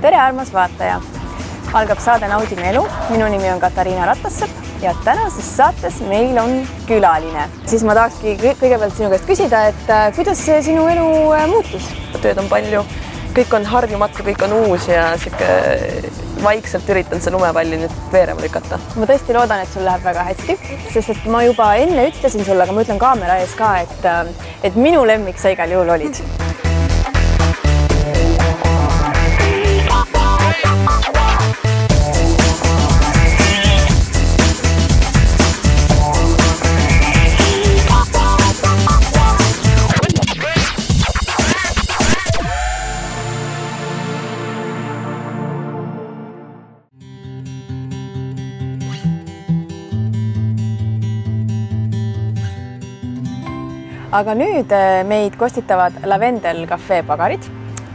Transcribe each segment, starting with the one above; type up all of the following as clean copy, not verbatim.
Tere armas vaataja! Algab saade Naudime elu. Minu nimi on Katariina Ratassepp ja tänases saates meil on külaline. Siis ma tahakski kõigepealt sinu käest küsida, et kuidas sinu elu muutus? Tööd on palju, kõik on harjumatu, kõik on uus ja vaikselt üritan see lumepalli nüüd veerema lükata. Ma tõesti loodan, et sul läheb väga hästi, sest et ma juba enne ütlesin sulle, aga ma ütlen kaamera ees ka, et minu lemmik sa igal juhul olid. Aga nüüd meid kostitavad Lavendel Cafe pagarid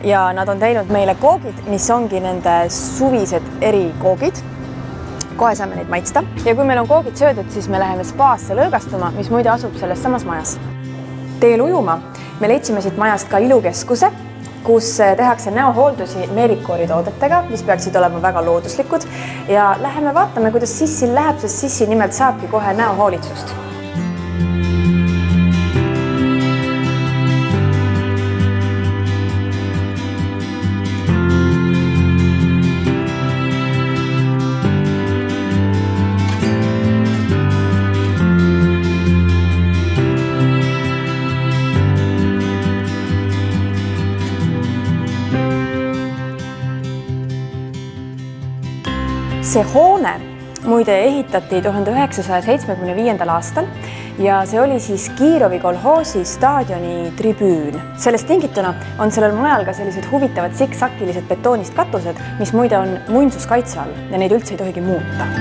ja nad on teinud meile koogid, mis ongi nende suvised erikoogid. Kohe saame neid maitsta. Ja kui meil on koogid söödud, siis me läheme spaasse lõõgastuma, mis muide asub selles samas majas. Teel ujuma me leidsime siit majast ka ilukeskuse, kus tehakse näohooldusi meelikoori toodetega, mis peaksid olema väga looduslikud. Ja läheme vaatame, kuidas Sissil läheb, sest Sissi nimelt saabki kohe näohoolitsust. See hoone muide ehitati 1975. aastal ja see oli siis Kiirovi kolhoosi staadioni tribüün. Sellest tingituna on sellel majal ka sellised huvitavad siksakilised betoonist katused, mis muide on muinsuskaitse all ja neid üldse ei tohigi muuta.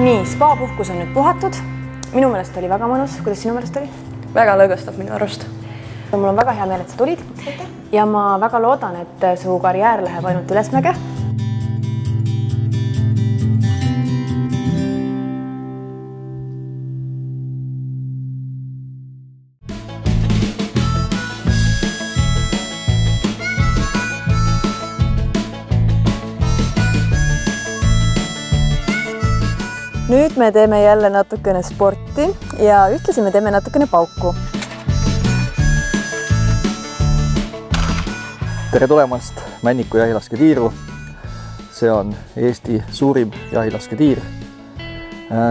Nii, spa-puhkus on nüüd puhatud. Minu meelest oli väga mõnus. Kuidas sinu meelest oli? Väga lõõgastav minu arust. Mul on väga hea meel, et sa tulid. Ja ma väga loodan, et su karjäär läheb ainult ülesmäge. Nüüd me teeme jälle natukene sporti ja ühtlasi me teeme natukene pauku. Tere tulemast Männiku jahilasketiiru. See on Eesti suurim jahilasketiir.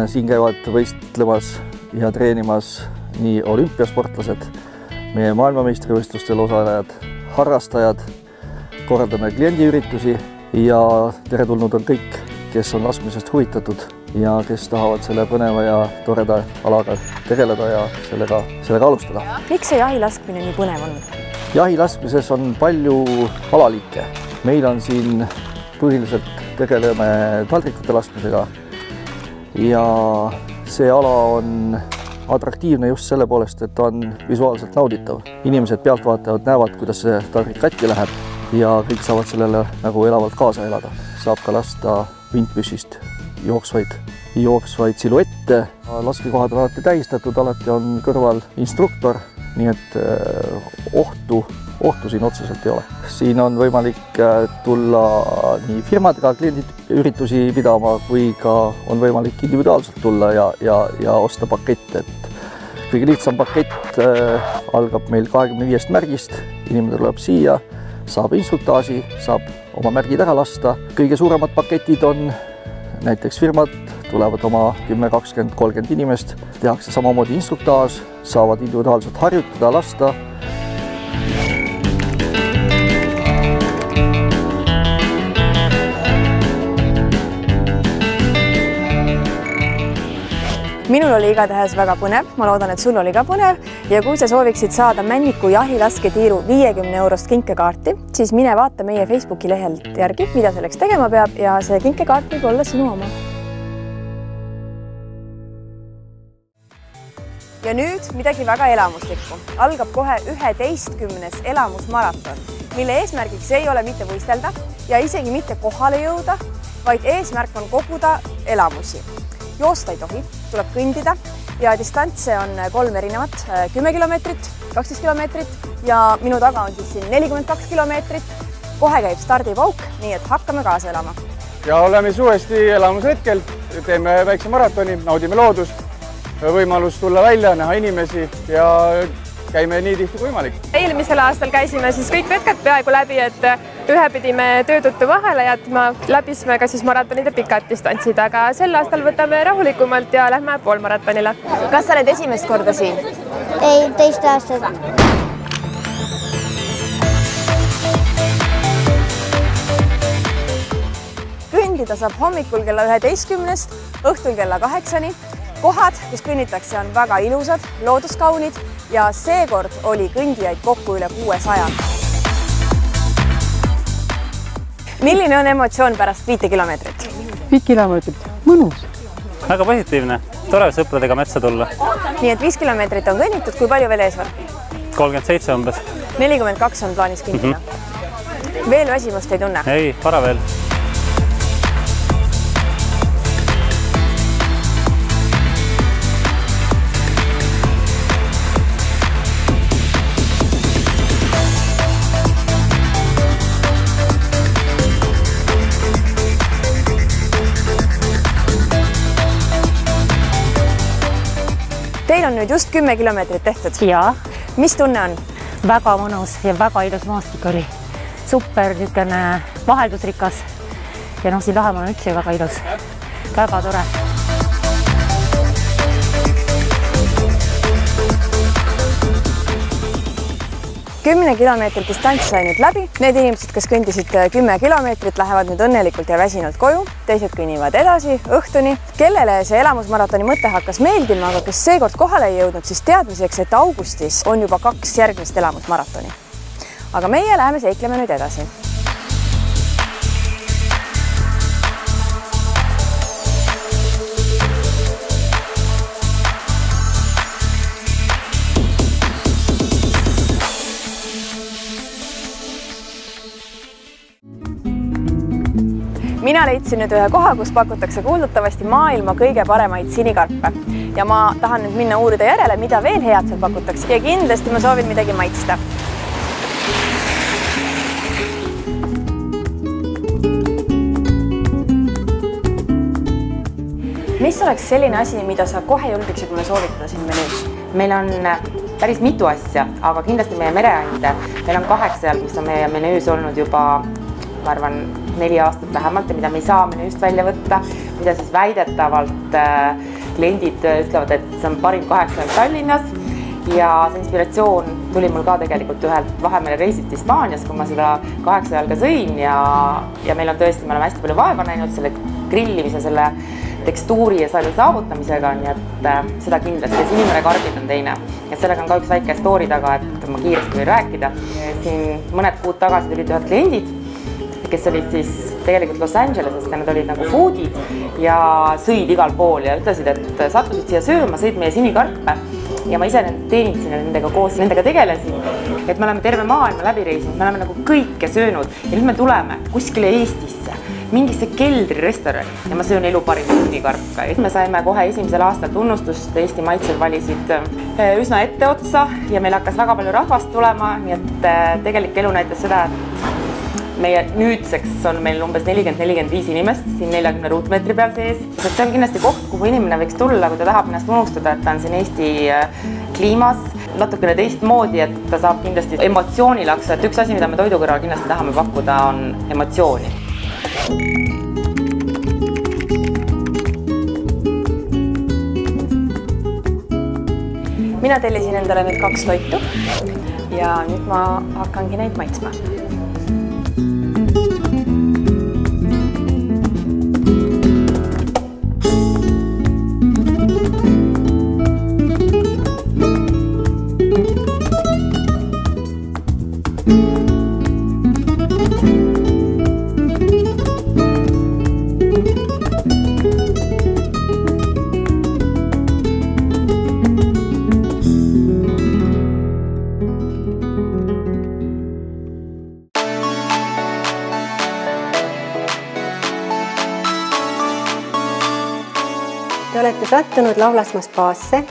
Siin käivad võistlemas ja treenimas nii olümpiasportlased, meie maailmameistrivõistlustel osalejad, harrastajad, korraldame kliendiüritusi ja tere tulnud on kõik, kes on laskmisest huvitatud ja kes tahavad selle põneva ja toreda alaga tegeleda ja sellega alustada. Miks see jahilaskmine nii põnev on? Jahilaskmises on palju alaliike. Meil on siin põhiliselt tegeleme taldrikute laskmisega ja see ala on atraktiivne just selle poolest, et ta on visuaalselt nauditav. Inimesed pealtvaatajad näevad, kuidas see taldrik katki läheb ja kõik saavad sellele nagu elavalt kaasa elada. Saab ka lasta vintpüssist jooksvaid siluette. Laskekohad on alati tähistatud, alati on kõrval instruktor, nii et ohtu siin otseselt ei ole. Siin on võimalik tulla nii firmadega kliendiüritusi pidama, kui ka on võimalik individuaalselt tulla ja osta pakett. Kõige lihtsam pakett algab meil 25 märgist, inimene tuleb siia, saab instruktaaži, saab oma märgid ära lasta. Kõige suuremad paketid on näiteks firmad, tulevad oma 10, 20, 30 inimest, tehakse samamoodi instruktaaž, saavad individuaalselt harjutada, lasta. minul oli igatahes väga põnev, ma loodan, et sul oli ka põnev ja kui sa sooviksid saada Männiku jahilasketiiru 50 eurost kinkekaarti, siis mine vaata meie Facebooki lehelt järgi, mida selleks tegema peab ja see kinkekaart võib olla sinu oma. Ja nüüd midagi väga elamuslikku. Algab kohe 11. elamusmaraton, mille eesmärgiks ei ole mitte võistelda ja isegi mitte kohale jõuda, vaid eesmärk on koguda elamusi. Joosta ei tohi, tuleb kõndida ja distantse on 3 erinevat, 10 kilomeetrit, 12 kilomeetrit ja minu taga on siis siin 42 kilomeetrit. Kohe käib stardipauk, nii et hakkame kaasa elama. Ja oleme uuesti elamushetkel, teeme väikse maratoni, naudime loodust. Võimalus tulla välja, näha inimesi ja käime nii tihti kui võimalik. Eelmisel aastal käisime siis kõik vetkad peaaegu läbi, et ühe pidime töö tõttu vahele jätma, läbisime ka siis maratonid ja pikad distantsid, aga sel aastal võtame rahulikumalt ja lähme poolmaratonile. Kas sa oled esimest korda siin? Ei, teist aastat. Kõndida saab hommikul kella 11, õhtul kella 8. Kohad, kus kõnnitakse, on väga ilusad, looduskaunid ja seekord oli kõndijaid kokku üle 600. Milline on emotsioon pärast 5 kilomeetrit? 5 kilomeetrit, mõnus. Väga positiivne, tore sõpradega metsa tulla. Nii et 5 kilomeetrit on kõnnitud, kui palju veel ees on? 37 umbes. 42 on plaanis kõndida. Veel väsimust ei tunne? Ei, vara veel. Teil on nüüd just 10 kilomeetrit tehtud. Jaa. Mis tunne on? Väga mõnus ja väga ilus maastik oli. Super, niisugune vaheldusrikas. Ja siin Lahemaa on üldse väga ilus. Väga tore. Kümne kilomeetrit distants sai nüüd läbi. Need inimesed, kes kõndisid 10 kilomeetrit, lähevad nüüd õnnelikult ja väsinult koju. Teised kõnnivad edasi õhtuni. Kellele see elamusmaratoni mõte hakkas meeldima, aga kes seekord kohale ei jõudnud, siis teadmiseks, et augustis on juba 2 järgmist elamusmaratoni. Aga meie läheme seikleme nüüd edasi. Mina leidsin nüüd ühe koha, kus pakutakse kuuldutavasti maailma kõige paremaid sinikarpe. Ja ma tahan nüüd minna uurida järele, mida veel head seal pakutakse. Ja kindlasti ma soovin midagi maitsta. Mis oleks selline asi, mida sa kohe julgeksid mulle soovitada siin menüüs? Meil on päris mitu asja, aga kindlasti meie mereande. Meil on 8 jalg, mis on meie menüüs olnud juba, ma arvan, 4 aastat vähemalt ja mida me ei saa menüüst välja võtta, mida siis väidetavalt kliendid ütlevad, et see on parim 8 jalg Tallinnas ja see inspiratsioon tuli mul ka tegelikult ühelt Vahemere reisilt Hispaanias, kui ma seda 8 jalga sõin ja meil on tõesti, me oleme hästi palju vaeva näinud selle grillimise, selle tekstuuri ja selle saavutamisega, nii et seda kindlasti. Sinimere karbid on teine. Et sellega on ka üks väike story taga, et ma kiiresti võin rääkida. Siin mõned kuud tagasi tulid ühed kliendid, kes olid siis tegelikult Los Angelesest ja nad olid nagu foodid ja sõid igal pool ja ütlesid, et sattusid siia sööma, sõid meie sinikarpe ja ma ise teenitasin nendega koos, nendega tegelesin, et me oleme terve maailma läbi reisinud, me oleme nagu kõike söönud ja nüüd me tuleme kuskile Eestisse, mingisse keldrirestorani ja ma söön elu parim sinikarpe. Me saime kohe esimesel aastal tunnustust, Eesti maitsed valisid üsna etteotsa ja meil hakkas väga palju rahvast tulema, nii et tegelik elu näitas seda, et meie nüüdseks on meil umbes 40-45 inimest siin 40 ruutmeetri peal sees. See on kindlasti koht, kuhu inimene võiks tulla, kui ta tahab ennast unustada, et ta on siin Eesti kliimas natukene teistmoodi, et ta saab kindlasti emotsioonilaksu. Et üks asi, mida me toidu kõrval kindlasti tahame pakkuda, on emotsiooni. Mina tellisin endale nüüd 2 toitu ja nüüd ma hakkangi neid maitsma. olete sattunud Laulasmaa spaasse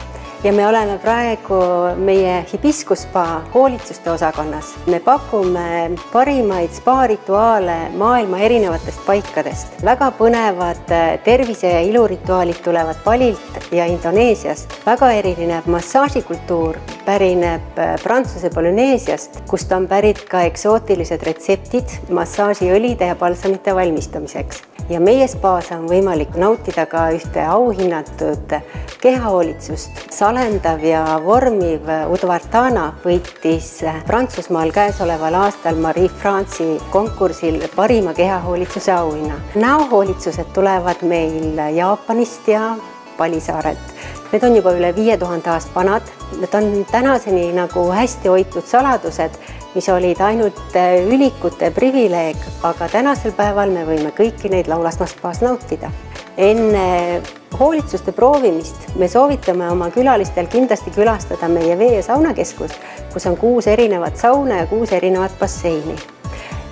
ja me oleme praegu meie hibiskusspa hoolitsuste osakonnas. Me pakume parimaid spa-rituaale maailma erinevatest paikadest. Väga põnevad tervise- ja ilurituaalid tulevad Balilt ja Indoneesiast. Väga erinev massaažikultuur pärineb Prantsuse Polüneesiast, kust on pärit ka eksootilised retseptid massaažiõlide ja balsamite valmistamiseks. Ja meie spaas on võimalik nautida ka ühte auhinnatud kehahoolitsust. Salendav ja vormiv Udvartana võitis Prantsusmaal käesoleval aastal Marie France'i konkursil parima kehahoolitsuse auhinna. Näohoolitsused tulevad meil Jaapanist ja Palisaarelt. Need on juba üle 5000 aast vanad. Need on tänaseni nagu hästi hoitud saladused, mis olid ainult ülikute privileeg, aga tänasel päeval me võime kõiki neid Laulasmaa spaas nautida. Enne hoolitsuste proovimist me soovitame oma külalistel kindlasti külastada meie vee- ja saunakeskust, kus on 6 erinevat sauna ja 6 erinevat basseini.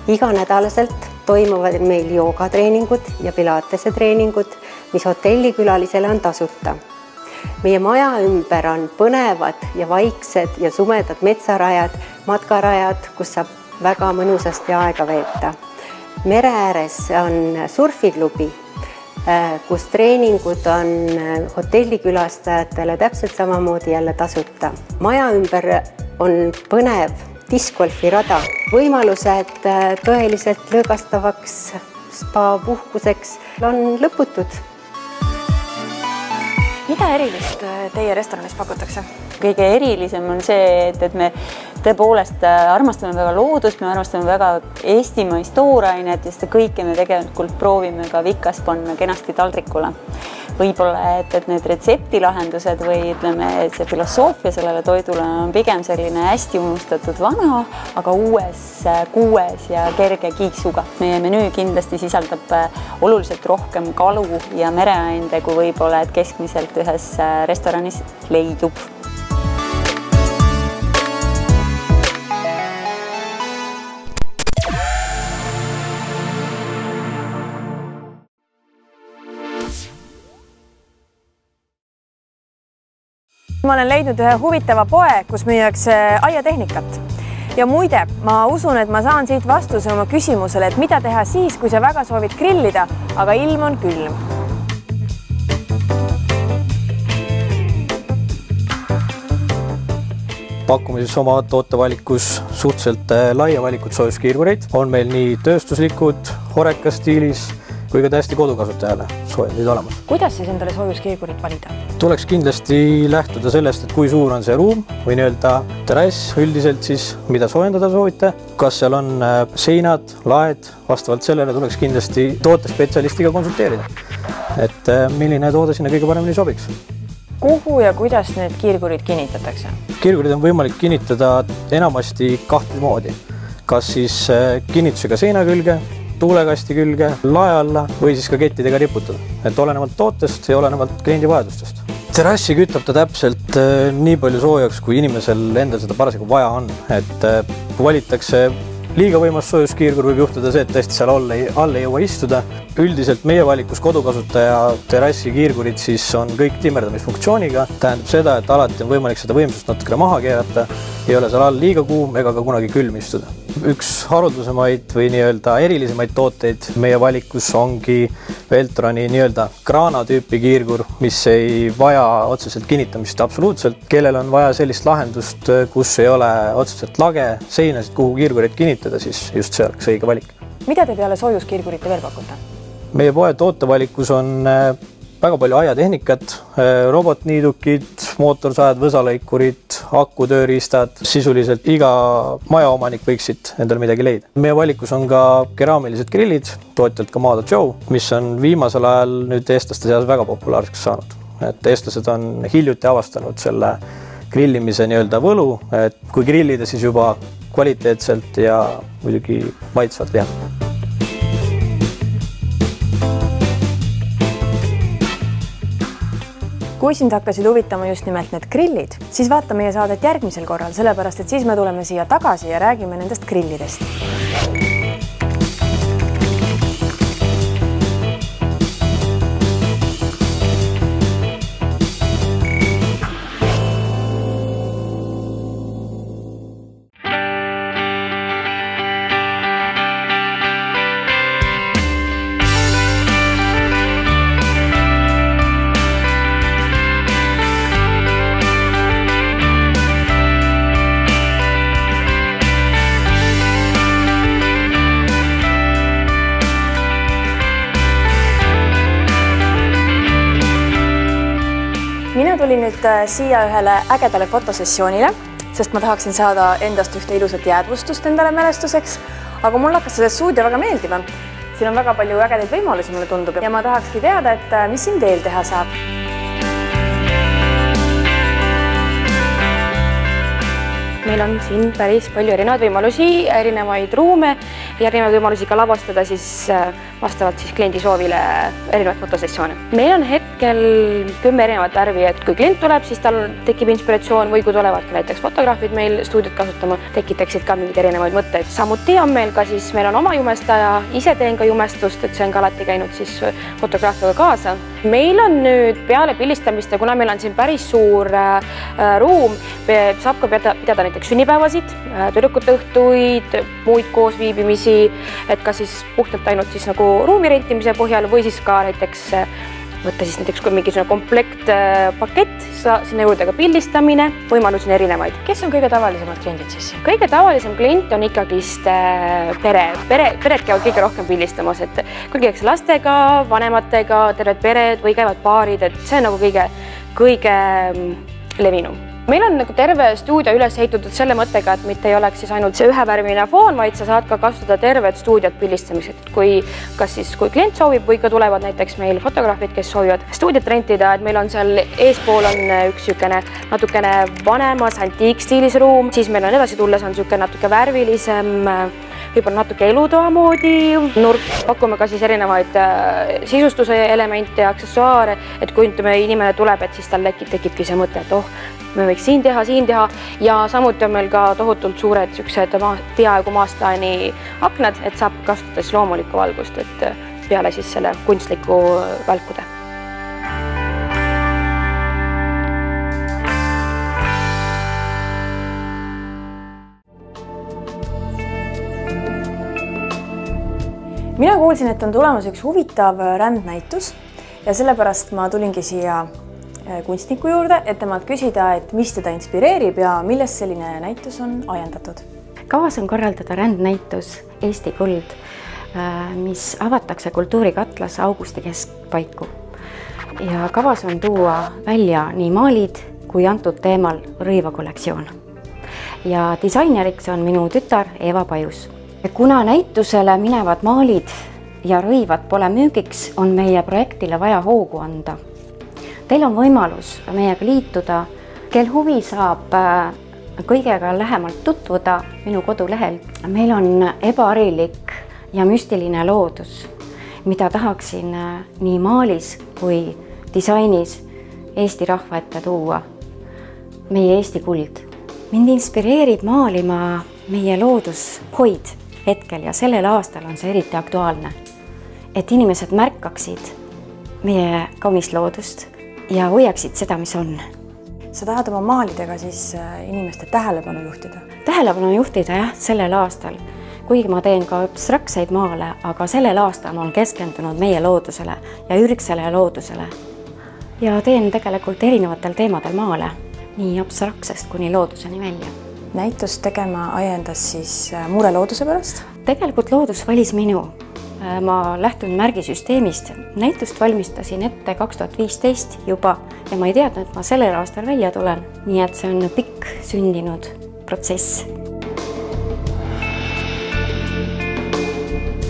Iganädalaselt toimuvad meil joogatreeningud ja pilatese treeningud, mis hotellikülalisele on tasuta. Meie maja ümber on põnevad ja vaiksed ja sumedad metsarajad, matkarajad, kus saab väga mõnusasti aega veeta. Mere ääres on surfiklubi, kus treeningud on hotellikülastajatele täpselt samamoodi jälle tasuta. Maja ümber on põnev discgolfirada. Võimalused tõeliselt lõõgastavaks spa-puhkuseks on lõputud. Mida erilist teie restoranis pakutakse? Kõige erilisem on see, et me tõepoolest armastame väga loodust, me armastame väga eestimaist toorainet ja seda kõike me tegelikult proovime ka Vikas panna kenasti taldrikule. Võib-olla, et need retseptilahendused või ütleme, see filosoofia sellele toidule on pigem selline hästi unustatud vana, aga kuues ja kerge kiiksuga. Meie menüü kindlasti sisaldab oluliselt rohkem kalu ja mereainde, kui võib-olla, et keskmiselt ühes restoranis leidub. Ma olen leidnud ühe huvitava poe, kus müüakse aiatehnikat. Ja muide, ma usun, et ma saan siit vastuse oma küsimusele, et mida teha siis, kui sa väga soovid grillida, aga ilm on külm. Pakume siis oma tootevalikus suhteliselt laia valikut soojuskiirgureid. On meil nii tööstuslikud, horeka stiilis kui ka täiesti kodukasutajale soojendid olemas. Kuidas siis endale soojuskiirgurit valida? Tuleks kindlasti lähtuda sellest, et kui suur on see ruum või nii-öelda terrass üldiselt siis, mida soojendada soovite. Kas seal on seinad, laed, vastavalt sellele tuleks kindlasti tootespetsialistiga konsulteerida. Et milline toode sinna kõige paremini sobiks. Kuhu ja kuidas need kiirgurid kinnitatakse? Kiirgurid on võimalik kinnitada enamasti 2 moodi. Kas siis kinnitusega seina külge, tuulekasti külge, lae alla või siis ka kettidega riputada. Et olenevalt tootest ja olenevalt kliendi vajadustest. Terrassi kütab ta täpselt nii palju soojaks, kui inimesel endal seda parasjagu vaja on. Et kui valitakse liiga võimas soojuskiirgur, võib juhtuda see, et tõesti seal all ei jõua istuda. Üldiselt meie valikus kodukasutaja terrassi kiirgurid siis on kõik timmerdamisfunktsiooniga. Tähendab seda, et alati on võimalik seda võimsust natukene maha keerata. Ei ole seal all liiga kuum ega ka kunagi külm istuda. Üks haruldusemaid või nii-öelda erilisemaid tooteid meie valikus ongi Veltroni nii-öelda kraana tüüpi kiirgur, mis ei vaja otseselt kinnitamist absoluutselt. Kellel on vaja sellist lahendust, kus ei ole otseselt lage, seinasid, kuhu kiirgureid kinnitada, siis just see oleks õige valik. Mida te peale soojuskiirgurite veel pakute? Meie poe tootevalikus on väga palju aiatehnikat, robotniidukid, mootorsajad, võsalõikurid, akutööriistad. Sisuliselt iga majaomanik võiksid endale midagi leida. Meie valikus on ka keraamilised grillid, tootjalt ka Mado Joe, mis on viimasel ajal nüüd eestlaste seas väga populaarseks saanud. Et eestlased on hiljuti avastanud selle grillimise nii-öelda võlu, et kui grillida, siis juba kvaliteetselt ja muidugi maitsvalt liha. Kui sind hakkasid huvitama just nimelt need grillid, siis vaata meie saadet järgmisel korral, sellepärast et siis me tuleme siia tagasi ja räägime nendest grillidest. tulin nüüd siia ühele ägedale fotosessioonile, sest ma tahaksin saada endast ühte ilusat jäädvustust endale mälestuseks, aga mul hakkas see stuudio väga meeldima. Siin on väga palju ägedaid võimalusi, mulle tundub, ja ma tahakski teada, et mis siin veel teha saab. Meil on siin päris palju erinevaid võimalusi, erinevaid ruume ja erinevaid võimalusi ka lavastada vastavalt kliendi soovile erinevaid fotosessioone. Meil on hetkel 10 erinevat värvi, et kui klient tuleb, siis tal tekib inspiratsioon või kui tulevad ka näiteks fotograafid meil stuudiot kasutama, tekitaksid ka mingeid erinevaid mõtteid. Samuti on meil meil on oma jumestaja, ise teen ka jumestust, et see on ka alati käinud fotograafiaga kaasa. Meil on nüüd peale pildistamist ja kuna meil on siin päris suur ruum, saab ka pidada näiteks sünnipäevasid, tüdrukute õhtuid, muid koosviibimisi, et ka puhtalt ainult nagu ruumi rentimise põhjal või ka näiteks võtta näiteks kui mingisugune komplektpakett, sinna juurde ka pildistamine, võimalusi on erinevaid. Kes on kõige tavalisemad kliendid siis? Kõige tavalisem klient on ikkagist pered käivad kõige rohkem pildistamas, et kui käiakse lastega, vanematega, terved pered või käivad paarid, et see on nagu kõige levinum. Meil on terve stuudio üles ehitatud selle mõttega, et mitte ei oleks ainult see ühevärviline foon, vaid sa saad ka kasutada tervet stuudiot pildistamiseks. Kui klient soovib või ka tulevad näiteks meil fotograafid, kes soovivad stuudiot rentida, et meil on seal eespool on üks natukene vanemas antiikstiilis ruum, siis meil on edasi tulles on natuke värvilisem, võib-olla natuke elutoa moodi nurk. Pakume ka erinevaid sisustuse elemente ja aksessuaare, et kui inimene tuleb, et siis tal tekibki see mõte, et me võiks siin teha ja samuti on meil ka tohutult suured peaaegu maastaani aknad, et saab kasutada loomulikku valgust, et peale selle kunstliku välkude. Mina kuulsin, et on tulemas üks huvitav rändnäitus ja sellepärast ma tulingi siia kunstniku juurde, et temalt küsida, et mis teda inspireerib ja millest selline näitus on ajendatud. Kavas on korraldada rändnäitus Eesti kuld, mis avatakse Kultuurikatlas augusti keskpaiku. Ja kavas on tuua välja nii maalid kui antud teemal rõivakollektsioon. Ja disaineriks on minu tütar Eva Pajus. Kuna näitusele minevad maalid ja rõivad pole müügiks, on meie projektile vaja hoogu anda. Teil on võimalus meiega liituda, kel huvi saab kõigega lähemalt tutvuda minu kodulehel. Meil on ebaharilik ja müstiline loodus, mida tahaksin nii maalis kui disainis Eesti rahva ette tuua. Meie Eesti kuld. Mind inspireerib maalima meie loodushoid hetkel ja sellel aastal on see eriti aktuaalne, et inimesed märkaksid meie kaunist loodust ja hoiaksid seda, mis on. Sa tahad oma maalidega siis inimeste tähelepanu juhtida? Tähelepanu juhtida jah, sellel aastal. Kuigi ma teen ka abstraktseid maale, aga sellel aastal olen keskendunud meie loodusele ja ürgsele loodusele. Ja teen tegelikult erinevatel teemadel maale, nii abstraktsest kuni looduseni välja. Näitust tegema ajendas siis mure looduse pärast? Tegelikult loodus valis minu. Ma lähtun märgisüsteemist. Näitust valmistasin ette 2015 juba ja ma ei teadnud, et ma sellel aastal välja tulen. Nii et see on pikk sündinud protsess.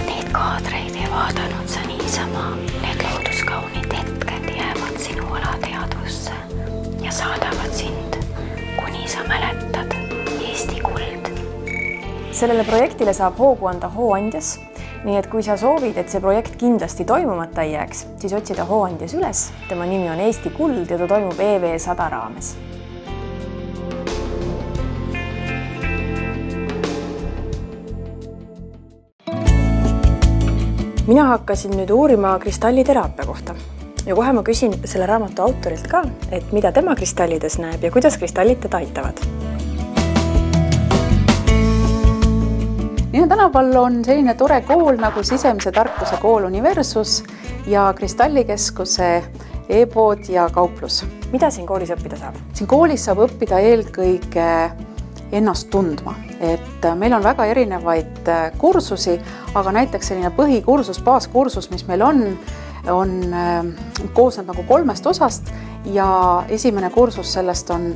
Neid kaadreid ei vaadanud sa niisama. Need looduskaunid hetked jäävad sinu alateadvusse ja saadavad sind, kuni sa mäletad Eesti kuld. Sellele projektile saab hoogu anda Hooandjas. Nii et kui sa soovid, et see projekt kindlasti toimumata ei jääks, siis otsida Hooandjas üles. Tema nimi on Eesti kuld ja ta toimub EV100 raames. Mina hakkasin nüüd uurima kristalliteraapia kohta ja kohe ma küsin selle raamatu autorilt ka, et mida tema kristallides näeb ja kuidas kristallid teda aitavad. Minu tänaval on selline tore kool nagu Sisemise tarkuse kool Universus ja Kristallikeskuse e-pood ja kauplus. Mida siin koolis õppida saab? Siin koolis saab õppida eelkõige ennast tundma. Et meil on väga erinevaid kursusi, aga näiteks selline põhikursus, baaskursus, mis meil on koosnenud nagu 3 osast ja esimene kursus sellest on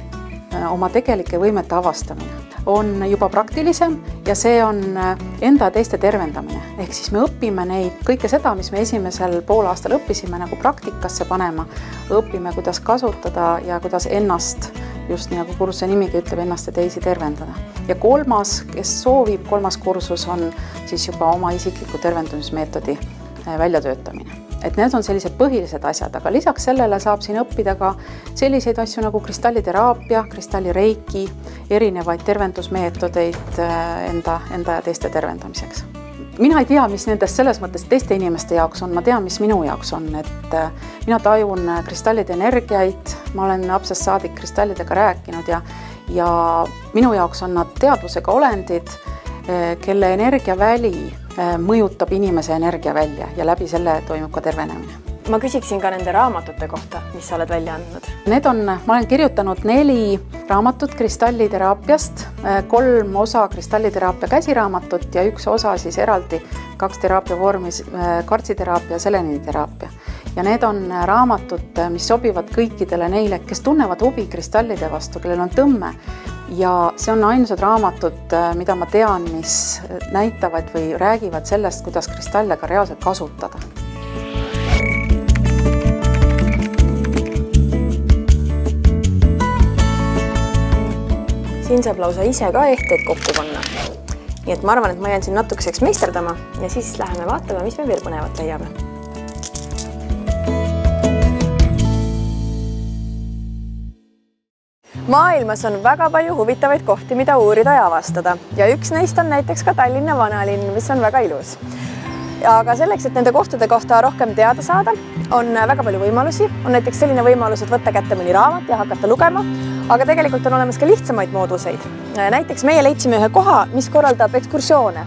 oma tegelike võimete avastamine. On juba praktilisem ja see on enda ja teiste tervendamine. Ehk siis me õpime neid kõike seda, mis me esimesel poolaastal õppisime nagu praktikasse panema. Õpime, kuidas kasutada ja kuidas ennast, just nii nagu kursuse nimigi ütleb, ennast ja teisi tervendada. Ja kolmas, kes soovib, kolmas kursus on siis juba oma isikliku tervendumismeetodi väljatöötamine. Et need on sellised põhilised asjad, aga lisaks sellele saab siin õppida ka selliseid asju nagu kristalliteraapia, kristallireiki, erinevaid tervendusmeetodeid enda ja teiste tervendamiseks. Mina ei tea, mis nendest selles mõttes teiste inimeste jaoks on, ma tean, mis minu jaoks on, et mina tajun kristallide energiaid, ma olen lapsest saadik kristallidega rääkinud ja minu jaoks on nad teadvusega olendid, kelle energiaväli mõjutab inimese energia välja ja läbi selle toimub ka tervenemine. Ma küsiksin ka nende raamatute kohta, mis sa oled välja andnud. Ma olen kirjutanud 4 raamatut kristalliteraapiast, 3 osa kristalliteraapia käsiraamatut ja 1 osa siis eraldi 2 teraapia vormis, kartsiteraapia ja seleniteraapia. Ja need on raamatud, mis sobivad kõikidele neile, kes tunnevad huvi kristallide vastu, kellel on tõmme. Ja see on ainsad raamatud, mida ma tean, mis näitavad või räägivad sellest, kuidas kristalle ka reaalselt kasutada. Siin saab lausa ise ka ehteid kokku panna. Nii et ma arvan, et ma jään siin natukeseks meisterdama ja siis läheme vaatame, mis me veel põnevat leiame. Maailmas on väga palju huvitavaid kohti, mida uurida ja avastada. Ja üks neist on näiteks ka Tallinna vanalinn, mis on väga ilus. Aga selleks, et nende kohtade kohta rohkem teada saada, on väga palju võimalusi. On näiteks selline võimalus, et võtta kätte mõni raamat ja hakata lugema. Aga tegelikult on olemas ka lihtsamaid mooduseid. Näiteks meie leidsime ühe koha, mis korraldab ekskursioone.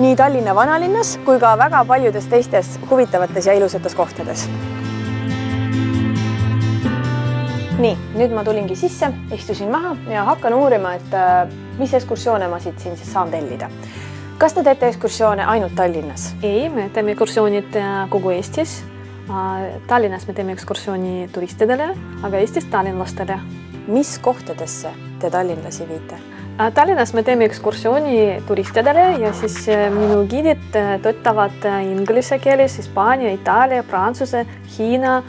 Nii Tallinna vanalinnas kui ka väga paljudes teistes huvitavates ja ilusates kohtades. Nii, nüüd ma tulingi sisse, istusin maha ja hakkan uurima, et mis ekskursioone ma siit siin saan tellida. Kas te teete ekskursioone ainult Tallinnas? Ei, me teeme ekskursioonid kogu Eestis. Tallinnas me teeme ekskursiooni turistidele, aga Eestis tallinlastele. Mis kohtadesse te tallinlasi viite? Tallinnas me teeme ekskursiooni turistidele ja siis minu giidid töötavad inglise keeles, hispaania, itaalia, prantsuse, hiina,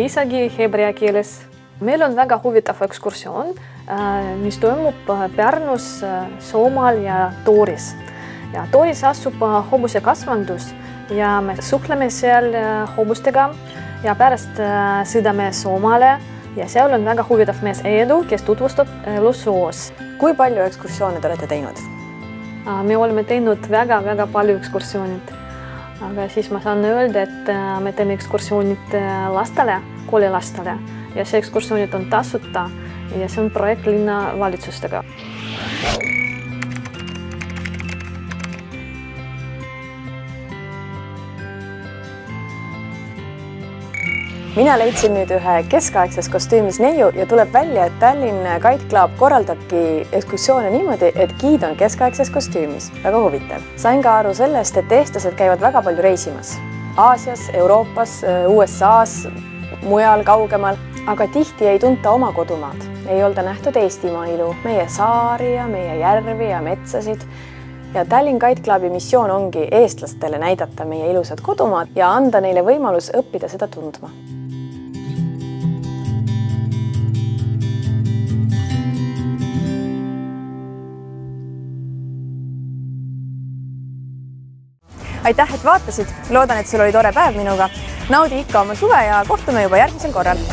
isegi hebrea keeles. Meil on väga huvitav ekskursioon, mis toimub Pärnus, Soomaal ja Tooris. Ja Tooris asub hobuse kasvandus ja me suhtleme seal hobustega ja pärast sõidame Soomaale ja seal on väga huvitav mees Eedu, kes tutvustab elusoos. Kui palju ekskursioone te olete teinud? Me oleme teinud väga palju ekskursioonid. Aga siis ma saan öelda, et me teeme ekskursioonid lastele, koolilastele. Ja see ekskursioonid on tasuta ja see on projekt linna valitsustega. Mina leidsin nüüd ühe keskaegses kostüümis neiu ja tuleb välja, et Tallinn Kite Club korraldabki ekskursioone niimoodi, et giid on keskaegses kostüümis. Väga huvitav. Sain ka aru sellest, et eestlased käivad väga palju reisimas. Aasias, Euroopas, USAs, mujal kaugemal. Aga tihti ei tunta oma kodumaad. Ei olda nähtud Eestimaa ilu, meie saari ja meie järvi ja metsasid. Ja Tallinn Kite Clubi missioon ongi eestlastele näidata meie ilusad kodumaad ja anda neile võimalus õppida seda tundma. Aitäh, et vaatasid. Loodan, et sul oli tore päev minuga. Naudi ikka oma suve ja kohtume juba järgmisel korral.